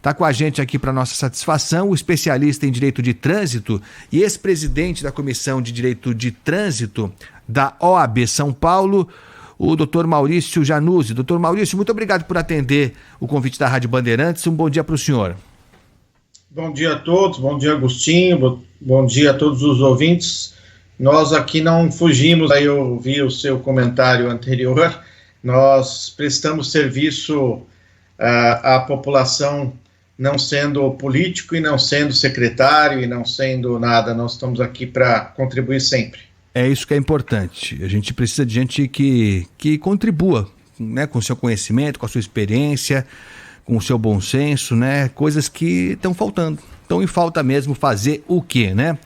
Está com a gente aqui para nossa satisfação o especialista em direito de trânsito e ex-presidente da Comissão de Direito de Trânsito da OAB São Paulo, o Dr. Maurício Januzzi. Dr. Maurício, muito obrigado por atender o convite da Rádio Bandeirantes. Um bom dia para o senhor. Bom dia a todos, bom dia Agostinho, bom dia a todos os ouvintes. Nós aqui não fugimos, aí eu ouvi o seu comentário anterior, nós prestamos serviço à população, não sendo político e não sendo secretário e não sendo nada, nós estamos aqui para contribuir sempre. É isso que é importante, a gente precisa de gente que contribua, né, com o seu conhecimento, com a sua experiência, com o seu bom senso, né, coisas que estão faltando. Então, em falta mesmo fazer o quê, né?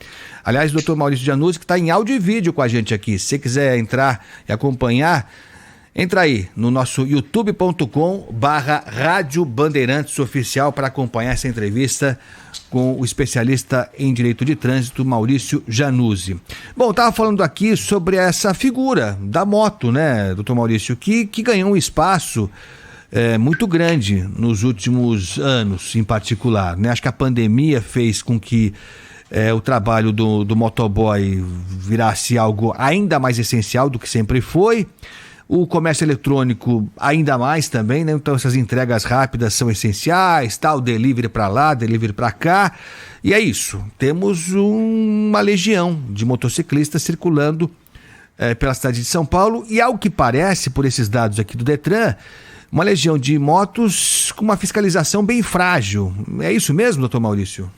Aliás, o Dr. Maurício Januzzi, que está em áudio e vídeo com a gente aqui. Se você quiser entrar e acompanhar, entra aí no nosso youtube.com/Rádio Bandeirantes Oficial para acompanhar essa entrevista com o especialista em direito de trânsito, Maurício Januzzi. Bom, estava falando aqui sobre essa figura da moto, né, doutor Maurício, que ganhou um espaço muito grande nos últimos anos, em particular, né? Acho que a pandemia fez com que o trabalho do motoboy virasse algo ainda mais essencial do que sempre foi. O comércio eletrônico ainda mais também, né? Então essas entregas rápidas são essenciais, tal, delivery para lá, delivery para cá. E é isso, temos uma legião de motociclistas circulando pela cidade de São Paulo e, ao que parece, por esses dados aqui do Detran, uma legião de motos com uma fiscalização bem frágil. É isso mesmo, doutor Maurício?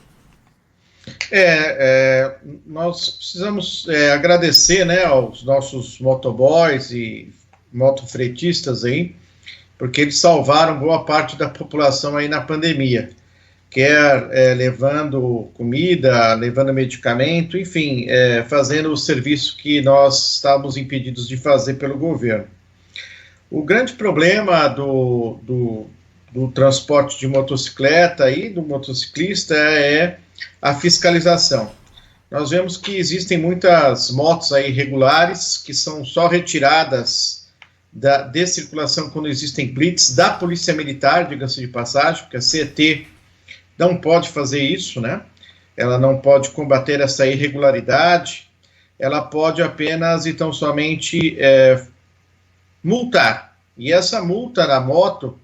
Nós precisamos agradecer, né, aos nossos motoboys e motofretistas aí, porque eles salvaram boa parte da população aí na pandemia, quer levando comida, levando medicamento, enfim, fazendo o serviço que nós estávamos impedidos de fazer pelo governo. O grande problema do transporte de motocicleta e do motociclista é a fiscalização. Nós vemos que existem muitas motos aí irregulares que são só retiradas de circulação quando existem blitz da Polícia Militar, diga-se de passagem, porque a CET não pode fazer isso, né? Ela não pode combater essa irregularidade, ela pode apenas e tão somente multar. E essa multa na moto,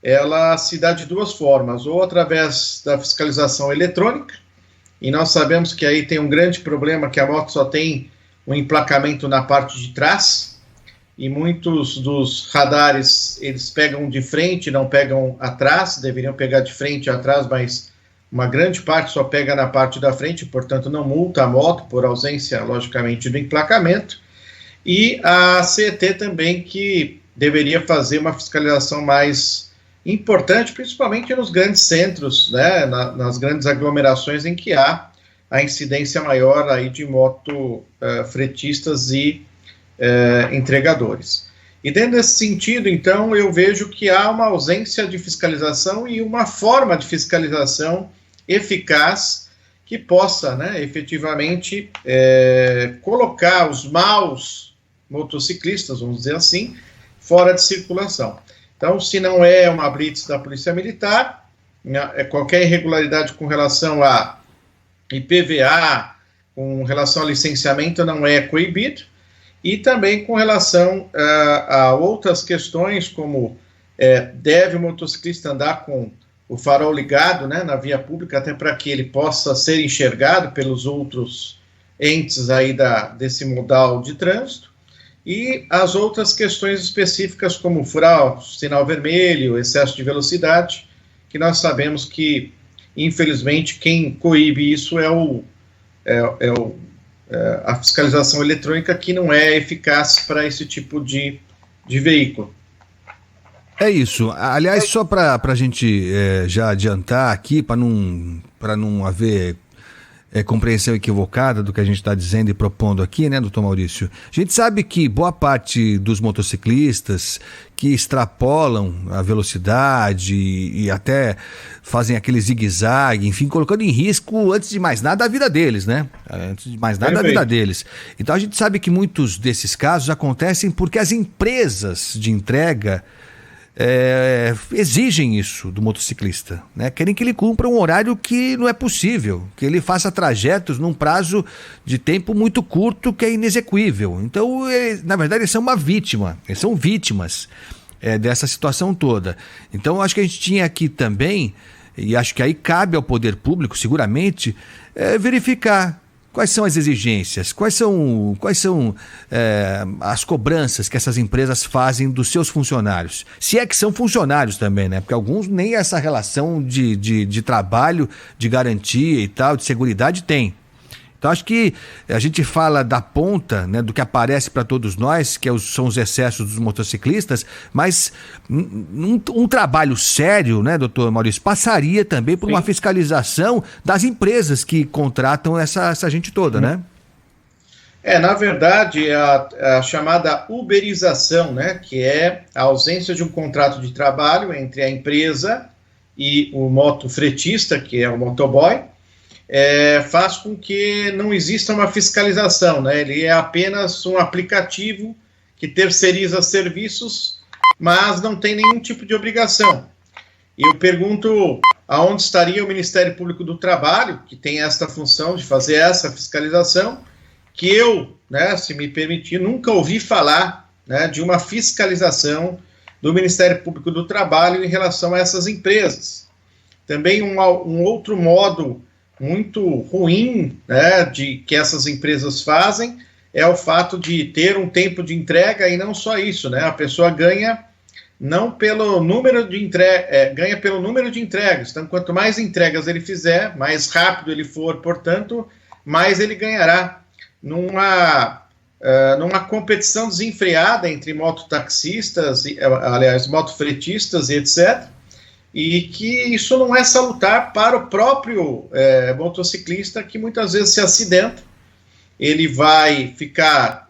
ela se dá de duas formas, ou através da fiscalização eletrônica, e nós sabemos que aí tem um grande problema, que a moto só tem um emplacamento na parte de trás, e muitos dos radares, eles pegam de frente, não pegam atrás, deveriam pegar de frente e atrás, mas uma grande parte só pega na parte da frente, portanto não multa a moto por ausência, logicamente, do emplacamento. E a CET também, que deveria fazer uma fiscalização mais importante, principalmente nos grandes centros, né, nas grandes aglomerações em que há a incidência maior aí de fretistas e entregadores. E dentro desse sentido, então, eu vejo que há uma ausência de fiscalização e uma forma de fiscalização eficaz que possa, né, efetivamente colocar os maus motociclistas, vamos dizer assim, fora de circulação. Então, se não é uma blitz da Polícia Militar, qualquer irregularidade com relação a IPVA, com relação a licenciamento, não é coibido, e também com relação a outras questões, como deve o motociclista andar com o farol ligado, né, na via pública, até para que ele possa ser enxergado pelos outros entes aí desse modal de trânsito, e as outras questões específicas, como furar o sinal vermelho, excesso de velocidade, que nós sabemos que, infelizmente, quem coíbe isso a fiscalização eletrônica, que não é eficaz para esse tipo de veículo. É isso. Aliás, só para a gente já adiantar aqui, para não haver compreensão equivocada do que a gente está dizendo e propondo aqui, né, doutor Maurício? A gente sabe que boa parte dos motociclistas que extrapolam a velocidade e até fazem aquele zigue-zague, enfim, colocando em risco, antes de mais nada, a vida deles, né? Antes de mais nada, a vida deles. Então a gente sabe que muitos desses casos acontecem porque as empresas de entrega exigem isso do motociclista, né? Querem que ele cumpra um horário que não é possível, que ele faça trajetos num prazo de tempo muito curto que é inexequível. Então, na verdade, eles são uma vítima, eles são vítimas dessa situação toda. Então, acho que a gente tinha aqui também, e acho que aí cabe ao poder público, seguramente, verificar quais são as exigências, quais são as cobranças que essas empresas fazem dos seus funcionários. Se é que são funcionários também, né? Porque alguns nem essa relação de trabalho, de garantia e tal, de seguridade tem. Então, acho que a gente fala da ponta, né, do que aparece para todos nós, que são os excessos dos motociclistas, mas um trabalho sério, né, doutor Maurício, passaria também por uma fiscalização das empresas que contratam essa gente toda, né? Na verdade, a chamada uberização, né, que é a ausência de um contrato de trabalho entre a empresa e o motofretista, que é o motoboy, faz com que não exista uma fiscalização, né? Ele é apenas um aplicativo que terceiriza serviços, mas não tem nenhum tipo de obrigação. E eu pergunto aonde estaria o Ministério Público do Trabalho, que tem esta função de fazer essa fiscalização, que eu, né, se me permitir, nunca ouvi falar, né, de uma fiscalização do Ministério Público do Trabalho em relação a essas empresas. Também um outro modo muito ruim, né, que essas empresas fazem é o fato de ter um tempo de entrega, e não só isso, né, a pessoa ganha não pelo número de ganha pelo número de entregas. Então, quanto mais entregas ele fizer, mais rápido ele for, portanto, mais ele ganhará. Numa competição desenfreada entre mototaxistas, motofretistas e etc., e que isso não é salutar para o próprio motociclista, que muitas vezes se acidenta, ele vai ficar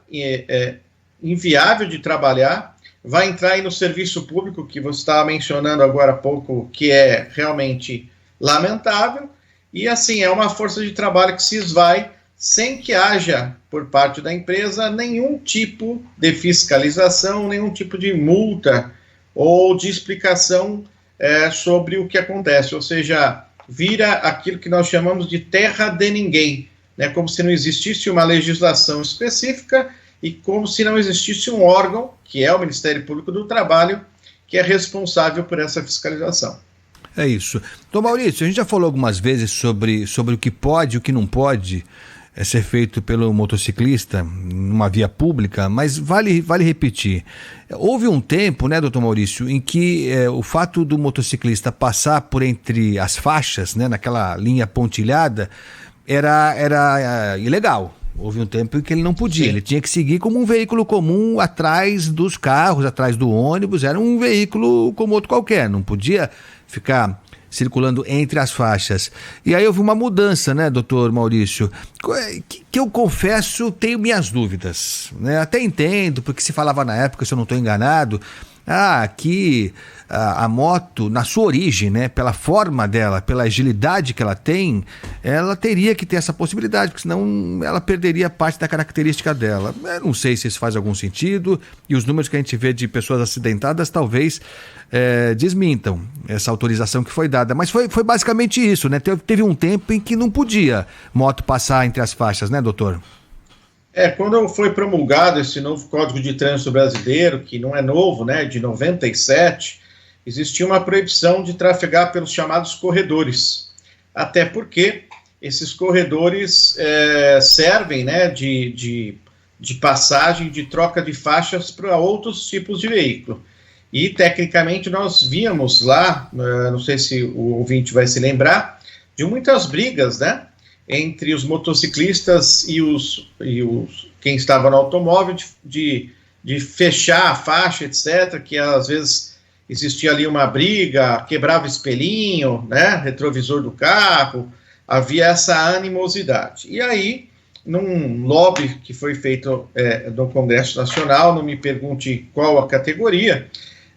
inviável de trabalhar, vai entrar aí no serviço público, que você estava mencionando agora há pouco, que é realmente lamentável, e assim, é uma força de trabalho que se esvai, sem que haja, por parte da empresa, nenhum tipo de fiscalização, nenhum tipo de multa ou de explicação sobre o que acontece, ou seja, vira aquilo que nós chamamos de terra de ninguém, né? Como se não existisse uma legislação específica e como se não existisse um órgão, que é o Ministério Público do Trabalho, que é responsável por essa fiscalização. É isso. Então, Maurício, a gente já falou algumas vezes sobre o que pode e o que não pode ser feito pelo motociclista numa via pública, mas vale repetir. Houve um tempo, né, doutor Maurício, em que o fato do motociclista passar por entre as faixas, né, naquela linha pontilhada, era ilegal. Houve um tempo em que ele não podia. Sim. Ele tinha que seguir como um veículo comum atrás dos carros, atrás do ônibus, era um veículo como outro qualquer, não podia ficar circulando entre as faixas. E aí houve uma mudança, né, doutor Maurício, que eu confesso, tenho minhas dúvidas, né? Até entendo, porque se falava na época, se eu não estou enganado, que a moto, na sua origem, né, pela forma dela, pela agilidade que ela tem, ela teria que ter essa possibilidade, porque senão ela perderia parte da característica dela. Eu não sei se isso faz algum sentido, e os números que a gente vê de pessoas acidentadas talvez desmintam essa autorização que foi dada, mas foi basicamente isso, né? Teve um tempo em que não podia moto passar entre as faixas, né, doutor? Quando foi promulgado esse novo Código de Trânsito Brasileiro, que não é novo, né, de 97, existia uma proibição de trafegar pelos chamados corredores, até porque esses corredores servem, né, de passagem, de troca de faixas para outros tipos de veículo. E, tecnicamente, nós víamos lá, não sei se o ouvinte vai se lembrar, de muitas brigas, né, entre os motociclistas e quem estava no automóvel, de fechar a faixa, etc., que às vezes existia ali uma briga, quebrava espelhinho, né, retrovisor do carro, havia essa animosidade. E aí, num lobby que foi feito no Congresso Nacional, não me pergunte qual a categoria,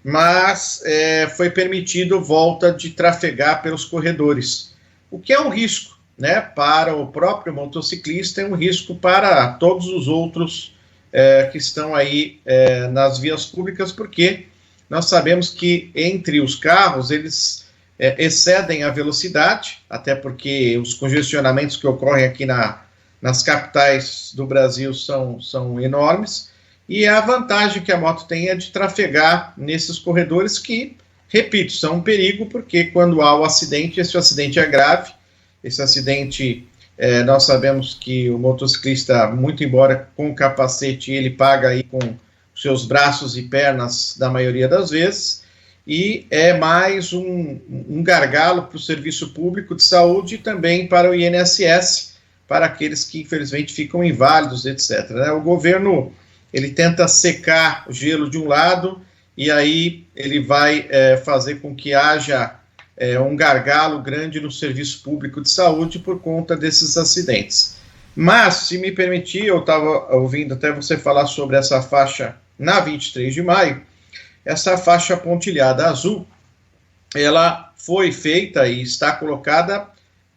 mas foi permitido volta de trafegar pelos corredores, o que é um risco, né, para o próprio motociclista, é um risco para todos os outros que estão aí nas vias públicas, porque nós sabemos que entre os carros, eles excedem a velocidade, até porque os congestionamentos que ocorrem aqui nas capitais do Brasil são enormes, e a vantagem que a moto tem é de trafegar nesses corredores que, repito, são um perigo, porque quando há o acidente, esse acidente é grave, esse acidente, nós sabemos que o motociclista, muito embora com capacete, ele paga aí com seus braços e pernas na maioria das vezes, e é mais um gargalo para o serviço público de saúde e também para o INSS, para aqueles que infelizmente ficam inválidos, etc. O governo, ele tenta secar o gelo de um lado e aí ele vai fazer com que haja um gargalo grande no serviço público de saúde por conta desses acidentes. Mas, se me permitir, eu estava ouvindo até você falar sobre essa faixa na 23 de maio, essa faixa pontilhada azul, ela foi feita e está colocada,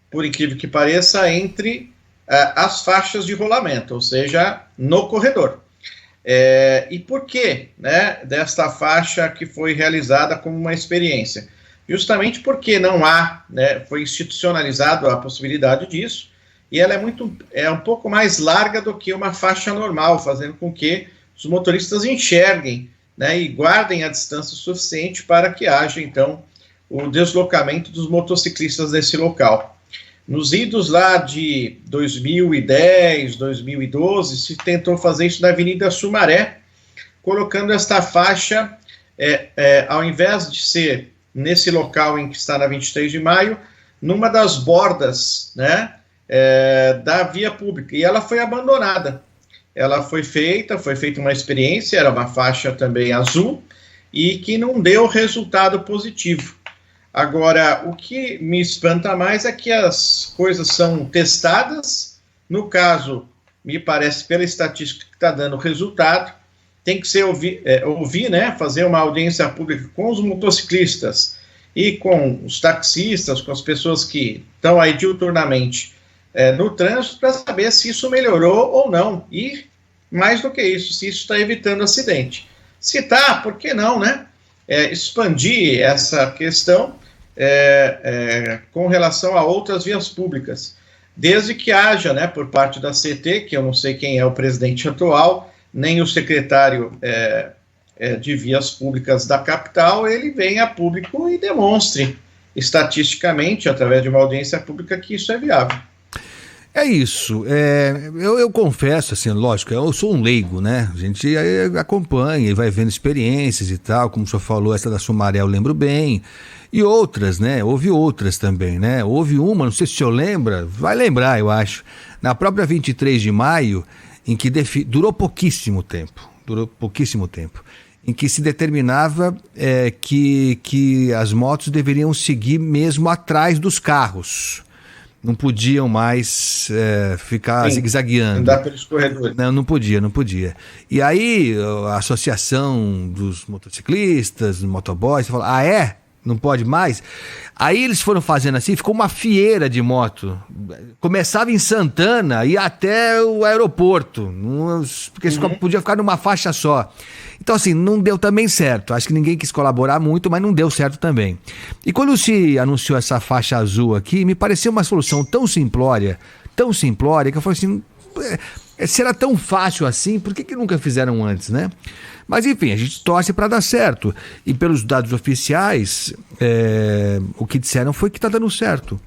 por incrível que pareça, entre as faixas de rolamento, ou seja, no corredor. E por que, desta faixa que foi realizada como uma experiência? Justamente porque não há, foi institucionalizado a possibilidade disso, e ela é um pouco mais larga do que uma faixa normal, fazendo com que os motoristas enxerguem, e guardem a distância suficiente para que haja, então, o deslocamento dos motociclistas nesse local. Nos idos lá de 2010, 2012, se tentou fazer isso na Avenida Sumaré, colocando esta faixa, ao invés de ser nesse local em que está na 23 de maio, numa das bordas, da via pública, e ela foi abandonada. Ela foi feita uma experiência, era uma faixa também azul, e que não deu resultado positivo. Agora, o que me espanta mais é que as coisas são testadas, no caso, me parece, pela estatística que está dando resultado, tem que ser fazer uma audiência pública com os motociclistas e com os taxistas, com as pessoas que estão aí diuturnamente no trânsito, para saber se isso melhorou ou não, e mais do que isso, se isso está evitando acidente. Se está, por que não, expandir essa questão com relação a outras vias públicas, desde que haja, por parte da CT, que eu não sei quem é o presidente atual, nem o secretário de vias públicas da capital, ele venha a público e demonstre estatisticamente, através de uma audiência pública, que isso é viável. É isso, eu confesso, assim, lógico, eu sou um leigo, A gente acompanha e vai vendo experiências e tal, como o senhor falou, essa da Sumaré eu lembro bem, e outras, houve outras também, houve uma, não sei se o senhor lembra, vai lembrar, eu acho, na própria 23 de maio, em que durou pouquíssimo tempo, em que se determinava que as motos deveriam seguir mesmo atrás dos carros. Não podiam mais ficar zigue-zagueando. Andar pelos corredores. Não podia. E aí a associação dos motociclistas, dos motoboys, falou, não pode mais? Aí eles foram fazendo assim, ficou uma fieira de moto. Começava em Santana e ia até o aeroporto, porque só podia ficar numa faixa só. Então, assim, não deu também certo. Acho que ninguém quis colaborar muito, mas não deu certo também. E quando se anunciou essa faixa azul aqui, me pareceu uma solução tão simplória, que eu falei assim, se era tão fácil assim, por que nunca fizeram antes, Mas, enfim, a gente torce para dar certo. E pelos dados oficiais, o que disseram foi que está dando certo.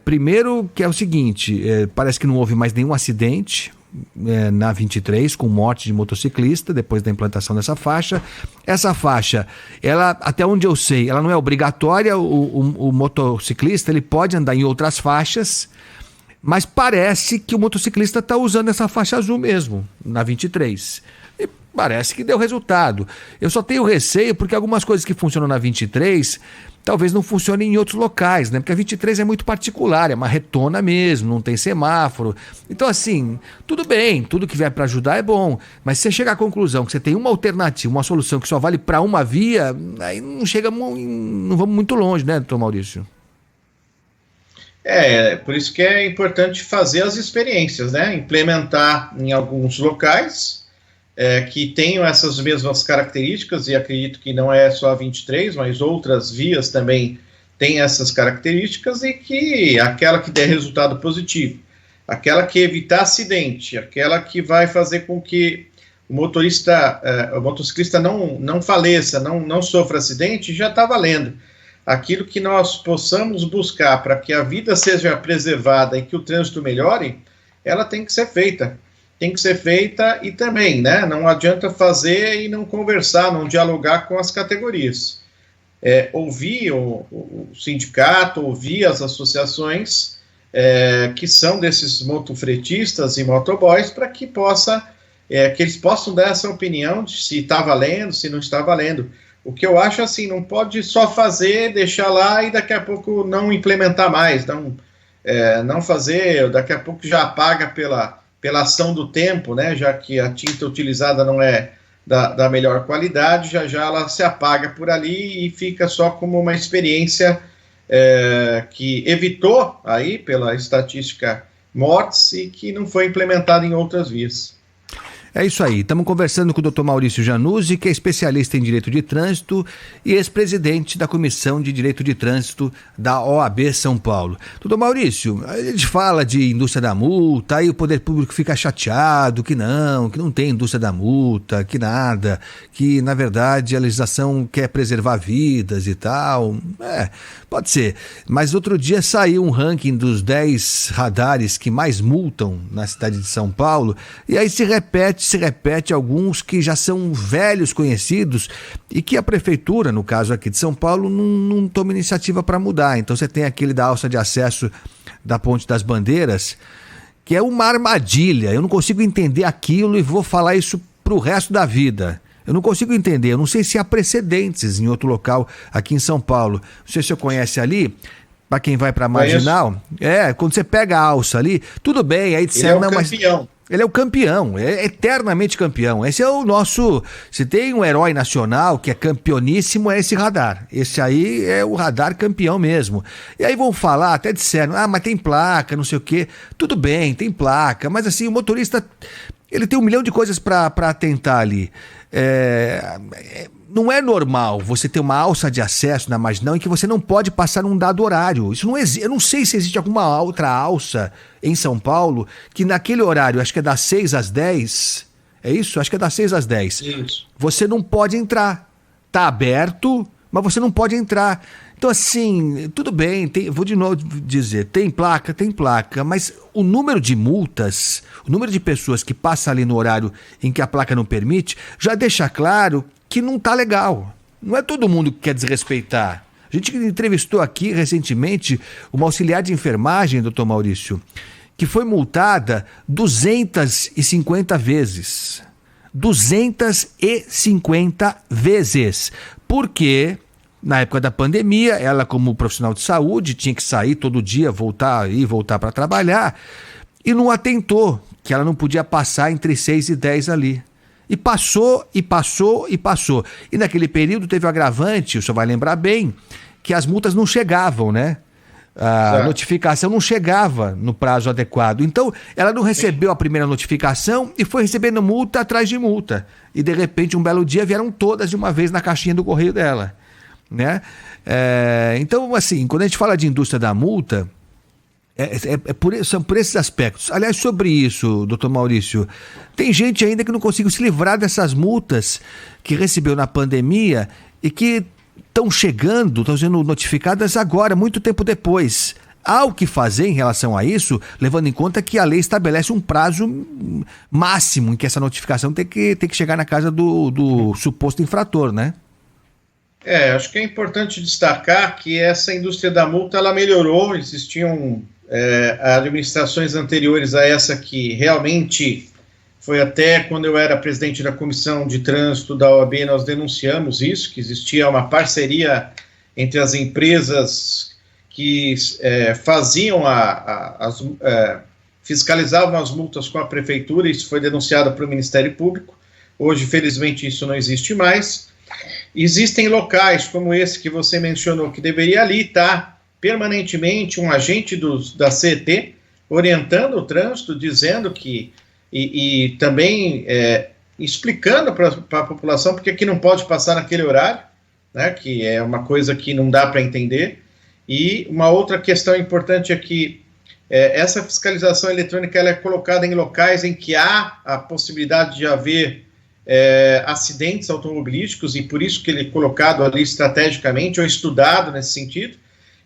Primeiro, que é o seguinte, parece que não houve mais nenhum acidente na 23, com morte de motociclista, depois da implantação dessa faixa. Essa faixa, ela, até onde eu sei, ela não é obrigatória, o motociclista ele pode andar em outras faixas, mas parece que o motociclista está usando essa faixa azul mesmo, na 23. E parece que deu resultado. Eu só tenho receio porque algumas coisas que funcionam na 23 talvez não funcionem em outros locais, Porque a 23 é muito particular, é uma retona mesmo, não tem semáforo. Então, assim, tudo bem, tudo que vier para ajudar é bom, mas se você chegar à conclusão que você tem uma alternativa, uma solução que só vale para uma via, aí não vamos muito longe, doutor Maurício? Por isso que é importante fazer as experiências, implementar em alguns locais, que tenham essas mesmas características, e acredito que não é só a 23, mas outras vias também têm essas características, e que aquela que der resultado positivo, aquela que evitar acidente, aquela que vai fazer com que o motociclista não faleça, não sofra acidente, já está valendo. Aquilo que nós possamos buscar para que a vida seja preservada e que o trânsito melhore, ela tem que ser feita. Tem que ser feita, e também, né, não adianta fazer e não conversar, não dialogar com as categorias. Ouvir o sindicato, ouvir as associações que são desses motofretistas e motoboys, para que que eles possam dar essa opinião de se está valendo, se não está valendo. O que eu acho, assim, não pode só fazer, deixar lá e daqui a pouco não implementar mais, não fazer, daqui a pouco já apaga pela ação do tempo, né, já que a tinta utilizada não é da melhor qualidade, já ela se apaga por ali e fica só como uma experiência que evitou, aí, pela estatística, mortes, e que não foi implementada em outras vias. É isso aí, estamos conversando com o Dr. Maurício Januzzi, que é especialista em Direito de Trânsito e ex-presidente da Comissão de Direito de Trânsito da OAB São Paulo. Dr. Maurício, a gente fala de indústria da multa, aí o poder público fica chateado que não tem indústria da multa, que nada, que na verdade a legislação quer preservar vidas e tal. Pode ser, mas outro dia saiu um ranking dos 10 radares que mais multam na cidade de São Paulo, e aí se repete alguns que já são velhos conhecidos e que a prefeitura, no caso aqui de São Paulo, não toma iniciativa para mudar. Então você tem aquele da alça de acesso da Ponte das Bandeiras, que é uma armadilha. Eu não consigo entender aquilo e vou falar isso para o resto da vida. Eu não consigo entender, eu não sei se há precedentes em outro local aqui em São Paulo. Não sei se você conhece ali, para quem vai para a Marginal. Quando você pega a alça ali, tudo bem, aí disseram... Ele é o campeão. Ele é o campeão, é eternamente campeão. Esse é o nosso... Se tem um herói nacional que é campeoníssimo, é esse radar. Esse aí é o radar campeão mesmo. E aí vão falar, até disseram, mas tem placa, não sei o quê. Tudo bem, tem placa, mas assim, o motorista, ele tem 1 milhão de coisas para atentar ali. Não é normal você ter uma alça de acesso na Marginal em que você não pode passar num dado horário. Isso não existe. Eu não sei se existe alguma outra alça em São Paulo que naquele horário, acho que é das 6 às 10, é isso? Acho que é das 6 às 10. Isso. Você não pode entrar. Tá aberto, mas você não pode entrar. Então, assim, tudo bem, vou de novo dizer, tem placa, mas o número de multas, o número de pessoas que passa ali no horário em que a placa não permite, já deixa claro que não tá legal. Não é todo mundo que quer desrespeitar. A gente entrevistou aqui recentemente uma auxiliar de enfermagem, doutor Maurício, que foi multada 250 vezes. 250 vezes. Porque, na época da pandemia, ela, como profissional de saúde, tinha que sair todo dia, voltar para trabalhar, e não atentou que ela não podia passar entre 6 e 10 ali. E passou. E naquele período teve o agravante, o senhor vai lembrar bem, que as multas não chegavam, né? A notificação não chegava no prazo adequado. Então, ela não recebeu a primeira notificação e foi recebendo multa atrás de multa. E, de repente, um belo dia, vieram todas de uma vez na caixinha do correio dela, né? Então, assim, quando a gente fala de indústria da multa, são por esses aspectos. Aliás, sobre isso, doutor Maurício, tem gente ainda que não conseguiu se livrar dessas multas que recebeu na pandemia e que estão sendo notificadas agora, muito tempo depois. Há o que fazer em relação a isso, levando em conta que a lei estabelece um prazo máximo em que essa notificação tem que chegar na casa do suposto infrator, né? Acho que é importante destacar que essa indústria da multa, ela melhorou. Existiam administrações anteriores a essa que realmente foi, até quando eu era presidente da Comissão de Trânsito da OAB, nós denunciamos isso, que existia uma parceria entre as empresas que faziam fiscalizavam as multas com a prefeitura. Isso foi denunciado para o Ministério Público. Hoje, felizmente, isso não existe mais. Existem locais como esse que você mencionou, que deveria ali estar permanentemente um agente da CET orientando o trânsito, dizendo que, e também explicando para a população porque que não pode passar naquele horário, né, que é uma coisa que não dá para entender. E uma outra questão importante é que essa fiscalização eletrônica ela é colocada em locais em que há a possibilidade de haver acidentes automobilísticos, e por isso que ele é colocado ali estrategicamente ou estudado nesse sentido.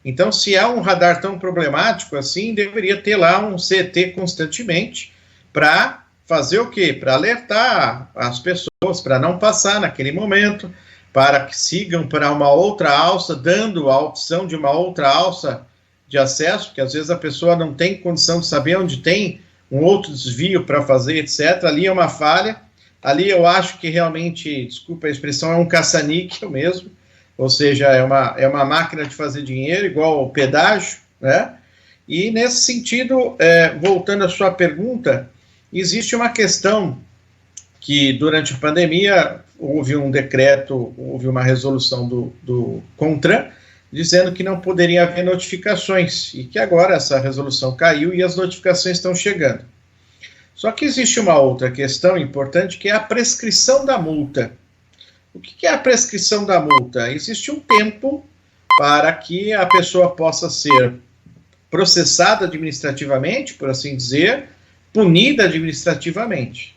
Então, se é um radar tão problemático assim, deveria ter lá um CT constantemente para fazer o quê? Para alertar as pessoas, para não passar naquele momento, para que sigam para uma outra alça, dando a opção de uma outra alça de acesso, porque às vezes a pessoa não tem condição de saber onde tem um outro desvio para fazer, etc. Ali é uma falha. Ali eu acho que realmente, desculpa a expressão, é um caça-níquel mesmo, ou seja, é uma máquina de fazer dinheiro, igual ao pedágio, né? E nesse sentido, voltando à sua pergunta, existe uma questão que durante a pandemia houve um decreto, houve uma resolução do CONTRAN, dizendo que não poderia haver notificações, e que agora essa resolução caiu e as notificações estão chegando. Só que existe uma outra questão importante, que é a prescrição da multa. O que é a prescrição da multa? Existe um tempo para que a pessoa possa ser processada administrativamente, por assim dizer, punida administrativamente.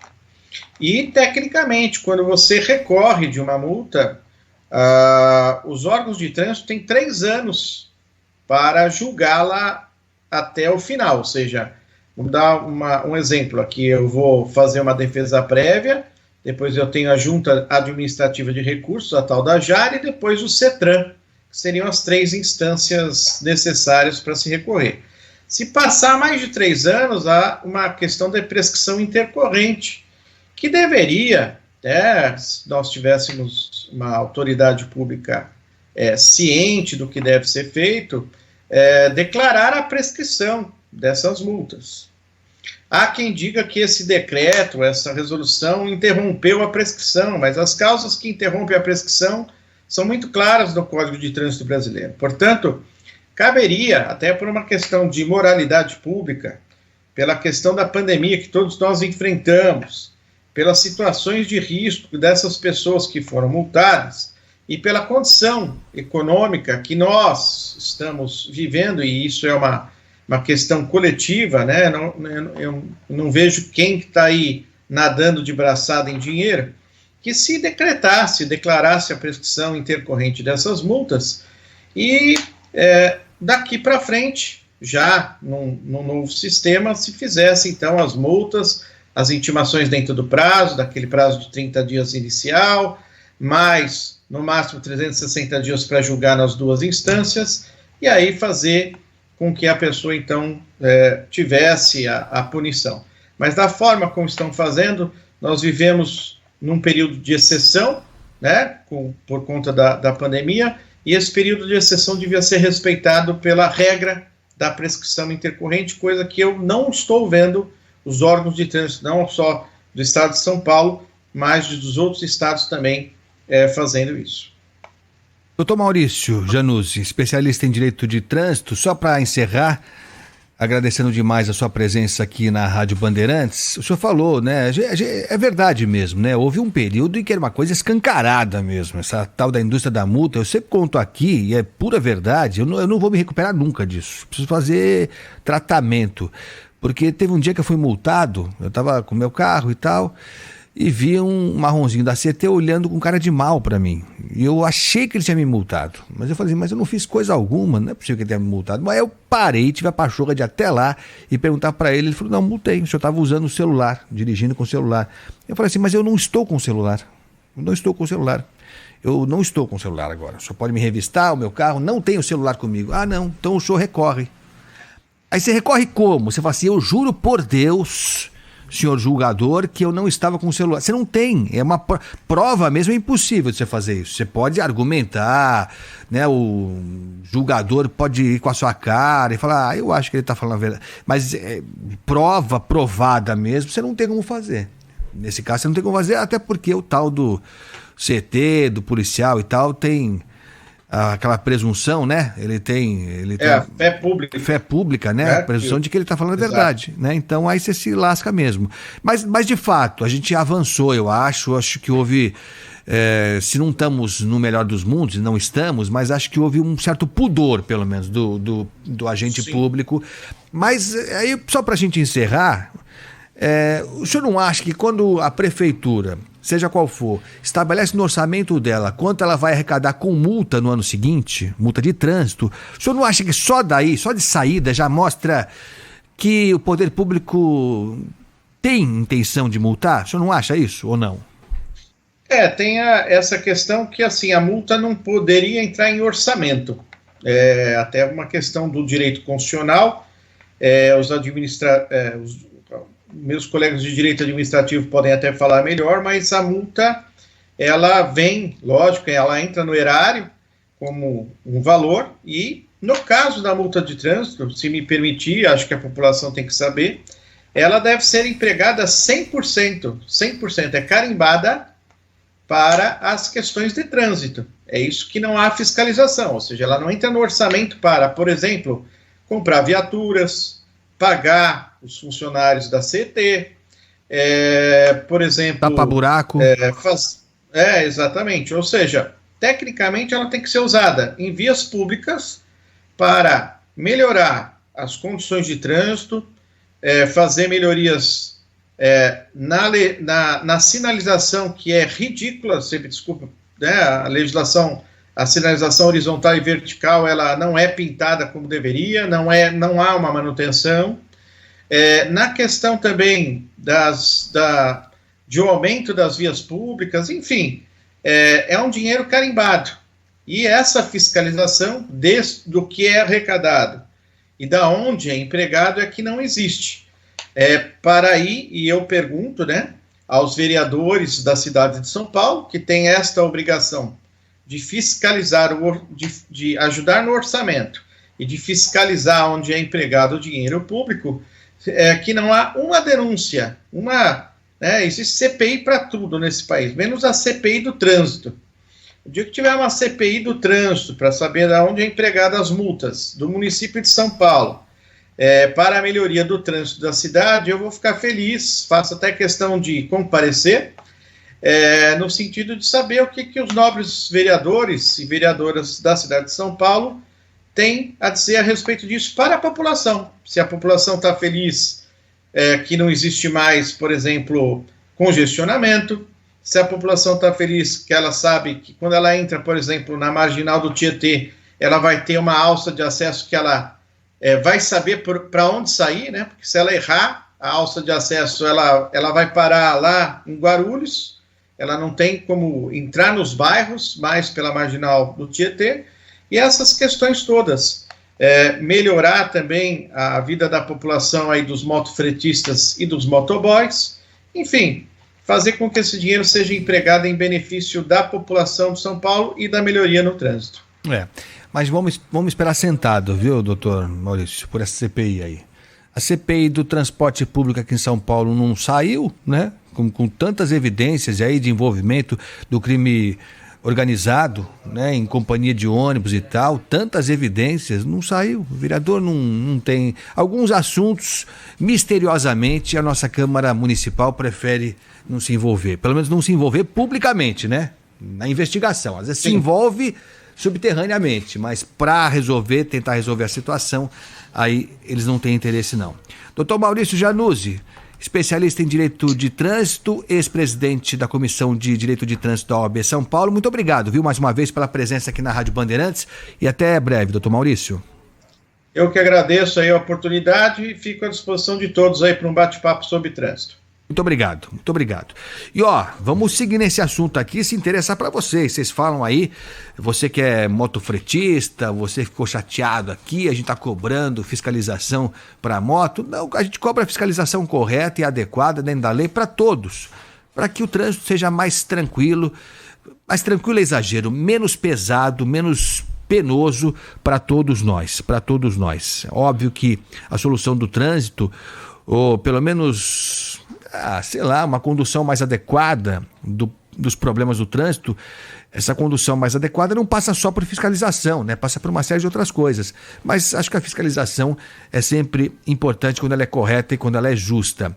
E, tecnicamente, quando você recorre de uma multa, os órgãos de trânsito têm 3 anos para julgá-la até o final, ou seja, vamos dar um exemplo aqui, eu vou fazer uma defesa prévia, depois eu tenho a Junta Administrativa de Recursos, a tal da JAR, e depois o CETRAN, que seriam as 3 instâncias necessárias para se recorrer. Se passar mais de 3 anos, há uma questão de prescrição intercorrente, que deveria, se nós tivéssemos uma autoridade pública ciente do que deve ser feito, declarar a prescrição dessas multas. Há quem diga que esse decreto, essa resolução, interrompeu a prescrição, mas as causas que interrompem a prescrição são muito claras no Código de Trânsito Brasileiro. Portanto, caberia, até por uma questão de moralidade pública, pela questão da pandemia que todos nós enfrentamos, pelas situações de risco dessas pessoas que foram multadas e pela condição econômica que nós estamos vivendo, e isso é uma questão coletiva, né? Eu não vejo quem está aí nadando de braçada em dinheiro, que se declarasse a prescrição intercorrente dessas multas e daqui para frente, já num novo sistema, se fizesse então as multas, as intimações dentro do prazo, daquele prazo de 30 dias inicial, mais no máximo 360 dias para julgar nas 2 instâncias, e aí fazer com que a pessoa, então, tivesse a punição. Mas da forma como estão fazendo, nós vivemos num período de exceção, né, por conta da pandemia, e esse período de exceção devia ser respeitado pela regra da prescrição intercorrente, coisa que eu não estou vendo os órgãos de trânsito, não só do estado de São Paulo, mas dos outros estados também fazendo isso. Doutor Maurício Januzzi, especialista em direito de trânsito, só para encerrar, agradecendo demais a sua presença aqui na Rádio Bandeirantes, o senhor falou, né, é verdade mesmo, né, houve um período em que era uma coisa escancarada mesmo, essa tal da indústria da multa, eu sempre conto aqui, e é pura verdade, eu não vou me recuperar nunca disso, preciso fazer tratamento, porque teve um dia que eu fui multado, eu estava com meu carro e tal, e vi um marronzinho da CT olhando com cara de mal para mim. E eu achei que ele tinha me multado. Mas eu falei assim, mas eu não fiz coisa alguma, não é possível que ele tenha me multado. Mas eu parei, tive a pachorra de ir até lá e perguntar para ele. Ele falou, não, multei, o senhor estava usando o celular, dirigindo com o celular. Eu falei assim, mas eu não estou com o celular. Eu não estou com o celular. Eu não estou com o celular agora. O senhor pode me revistar o meu carro? Não tem o celular comigo. Ah, não, então o senhor recorre. Aí você recorre como? Você fala assim, eu juro por Deus, senhor julgador, que eu não estava com o celular. Você não tem, é uma prova mesmo, é impossível de você fazer isso. Você pode argumentar, né? O julgador pode ir com a sua cara e falar, eu acho que ele está falando a verdade. Mas prova provada mesmo, você não tem como fazer. Nesse caso, você não tem como fazer, até porque o tal do CT, do policial e tal, tem aquela presunção, né? Ele tem fé pública. Fé pública, né? A presunção de que ele está falando a verdade, né? Então aí você se lasca mesmo. Mas de fato, a gente avançou, eu acho que houve, se não estamos no melhor dos mundos, não estamos, mas acho que houve um certo pudor, pelo menos, do agente público. Mas aí, só para a gente encerrar, o senhor não acha que quando a prefeitura, seja qual for, estabelece no orçamento dela quanto ela vai arrecadar com multa no ano seguinte, multa de trânsito, o senhor não acha que só daí, só de saída, já mostra que o poder público tem intenção de multar? O senhor não acha isso ou não? Tem essa questão que, assim, a multa não poderia entrar em orçamento. Até uma questão do direito constitucional. Os meus colegas de direito administrativo podem até falar melhor, mas a multa, ela vem, lógico, ela entra no erário como um valor, e no caso da multa de trânsito, se me permitir, acho que a população tem que saber, ela deve ser empregada 100%, é carimbada para as questões de trânsito. É isso que não há fiscalização, ou seja, ela não entra no orçamento para, por exemplo, comprar viaturas, pagar os funcionários da CET, por exemplo... Tapa buraco. Exatamente. Ou seja, tecnicamente ela tem que ser usada em vias públicas para melhorar as condições de trânsito, fazer melhorias na sinalização, que é ridícula, sempre desculpa, né, a sinalização horizontal e vertical, ela não é pintada como deveria, não há uma manutenção. Na questão também de um aumento das vias públicas, enfim, é um dinheiro carimbado. E essa fiscalização do que é arrecadado e da onde é empregado é que não existe. Para aí, e eu pergunto, né, aos vereadores da cidade de São Paulo, que tem esta obrigação de fiscalizar, de ajudar no orçamento e de fiscalizar onde é empregado o dinheiro público, que não há uma denúncia, existe CPI para tudo nesse país, menos a CPI do trânsito. O dia que tiver uma CPI do trânsito para saber de onde é empregada as multas do município de São Paulo, para a melhoria do trânsito da cidade, eu vou ficar feliz, faço até questão de comparecer, no sentido de saber o que os nobres vereadores e vereadoras da cidade de São Paulo têm a dizer a respeito disso para a população. Se a população está feliz que não existe mais, por exemplo, congestionamento, se a população está feliz que ela sabe que quando ela entra, por exemplo, na marginal do Tietê, ela vai ter uma alça de acesso que ela vai saber para onde sair, né? Porque se ela errar a alça de acesso, ela vai parar lá em Guarulhos, ela não tem como entrar nos bairros, mais pela marginal do Tietê, e essas questões todas. Melhorar também a vida da população aí dos motofretistas e dos motoboys, enfim, fazer com que esse dinheiro seja empregado em benefício da população de São Paulo e da melhoria no trânsito. Mas vamos esperar sentado, viu, doutor Maurício, por essa CPI aí. A CPI do transporte público aqui em São Paulo não saiu, né? Com tantas evidências aí de envolvimento do crime organizado, né, em companhia de ônibus e tal, tantas evidências, não saiu. O vereador não tem. Alguns assuntos, misteriosamente, a nossa Câmara Municipal prefere não se envolver. Pelo menos não se envolver publicamente, né? Na investigação. Às vezes se envolve subterraneamente, mas para tentar resolver a situação, aí eles não têm interesse não. Doutor Maurício Januzzi, especialista em direito de trânsito, ex-presidente da Comissão de Direito de Trânsito da OAB São Paulo. Muito obrigado, viu, mais uma vez pela presença aqui na Rádio Bandeirantes e até breve, doutor Maurício. Eu que agradeço aí a oportunidade e fico à disposição de todos aí para um bate-papo sobre trânsito. Muito obrigado, muito obrigado. E vamos seguir nesse assunto aqui, se interessar para vocês. Vocês falam aí, você que é motofretista, você ficou chateado aqui, a gente está cobrando fiscalização para moto. Não, a gente cobra a fiscalização correta e adequada dentro da lei para todos, para que o trânsito seja mais tranquilo é exagero, menos pesado, menos penoso para todos nós, Óbvio que a solução do trânsito, ou pelo menos... uma condução mais adequada dos problemas do trânsito, essa condução mais adequada não passa só por fiscalização, né? Passa por uma série de outras coisas. Mas acho que a fiscalização é sempre importante quando ela é correta e quando ela é justa.